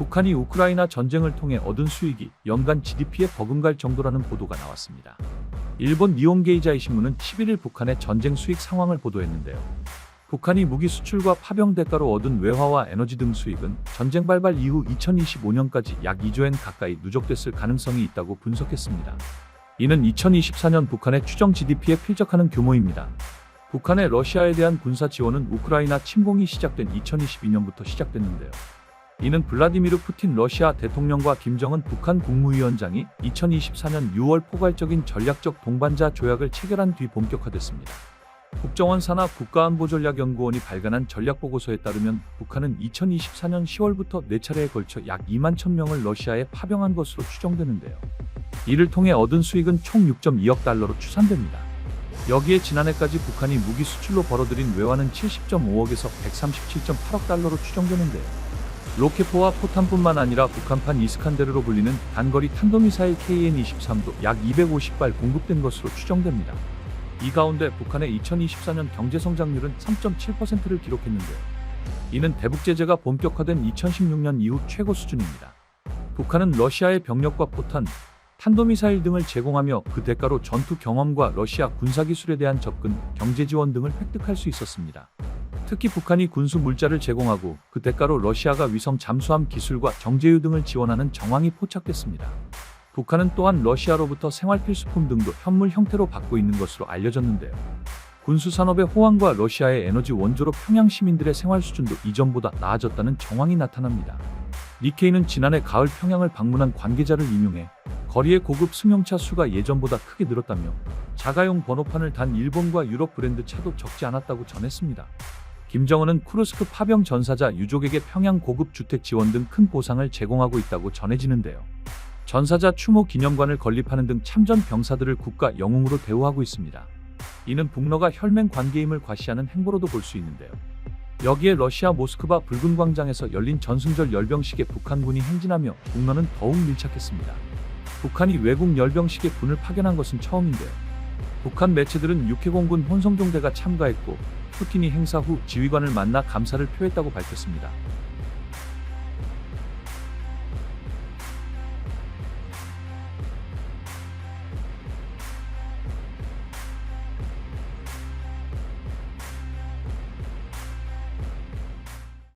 북한이 우크라이나 전쟁을 통해 얻은 수익이 연간 GDP에 버금갈 정도라는 보도가 나왔습니다. 일본 니혼게이자이 신문은 11일 북한의 전쟁 수익 상황을 보도했는데요. 북한이 무기 수출과 파병 대가로 얻은 외화와 에너지 등 수익은 전쟁 발발 이후 2025년까지 약 2조 엔 가까이 누적됐을 가능성이 있다고 분석했습니다. 이는 2024년 북한의 추정 GDP에 필적하는 규모입니다. 북한의 러시아에 대한 군사 지원은 우크라이나 침공이 시작된 2022년부터 시작됐는데요. 이는 블라디미르 푸틴 러시아 대통령과 김정은 북한 국무위원장이 2024년 6월 포괄적인 전략적 동반자 조약을 체결한 뒤 본격화됐습니다. 국정원 산하 국가안보전략연구원이 발간한 전략보고서에 따르면 북한은 2024년 10월부터 4차례에 걸쳐 약 2만 1,000명을 러시아에 파병한 것으로 추정되는데요. 이를 통해 얻은 수익은 총 6.2억 달러로 추산됩니다. 여기에 지난해까지 북한이 무기 수출로 벌어들인 외화는 70.5억에서 137.8억 달러로 추정되는데요. 로켓포와 포탄뿐만 아니라 북한판 이스칸데르로 불리는 단거리 탄도미사일 KN-23도 약 250발 공급된 것으로 추정됩니다. 이 가운데 북한의 2024년 경제성장률은 3.7%를 기록했는데요. 이는 대북 제재가 본격화된 2016년 이후 최고 수준입니다. 북한은 러시아의 병력과 포탄, 탄도미사일 등을 제공하며 그 대가로 전투 경험과 러시아 군사기술에 대한 접근, 경제 지원 등을 획득할 수 있었습니다. 특히 북한이 군수 물자를 제공하고 그 대가로 러시아가 위성 잠수함 기술과 정제유 등을 지원하는 정황이 포착됐습니다. 북한은 또한 러시아로부터 생활필수품 등도 현물 형태로 받고 있는 것으로 알려졌는데요. 군수산업의 호황과 러시아의 에너지 원조로 평양 시민들의 생활 수준도 이전보다 나아졌다는 정황이 나타납니다. 니케이는 지난해 가을 평양을 방문한 관계자를 인용해 거리의 고급 승용차 수가 예전보다 크게 늘었다며 자가용 번호판을 단 일본과 유럽 브랜드 차도 적지 않았다고 전했습니다. 김정은은 쿠르스크 파병 전사자 유족에게 평양 고급 주택 지원 등 큰 보상을 제공하고 있다고 전해지는데요. 전사자 추모 기념관을 건립하는 등 참전 병사들을 국가 영웅으로 대우하고 있습니다. 이는 북러가 혈맹 관계임을 과시하는 행보로도 볼 수 있는데요. 여기에 러시아 모스크바 붉은 광장에서 열린 전승절 열병식에 북한군이 행진하며 북러는 더욱 밀착했습니다. 북한이 외국 열병식에 군을 파견한 것은 처음인데요. 북한 매체들은 육해공군 혼성종대가 참가했고 푸틴이 행사 후 지휘관을 만나 감사를 표했다고 밝혔습니다.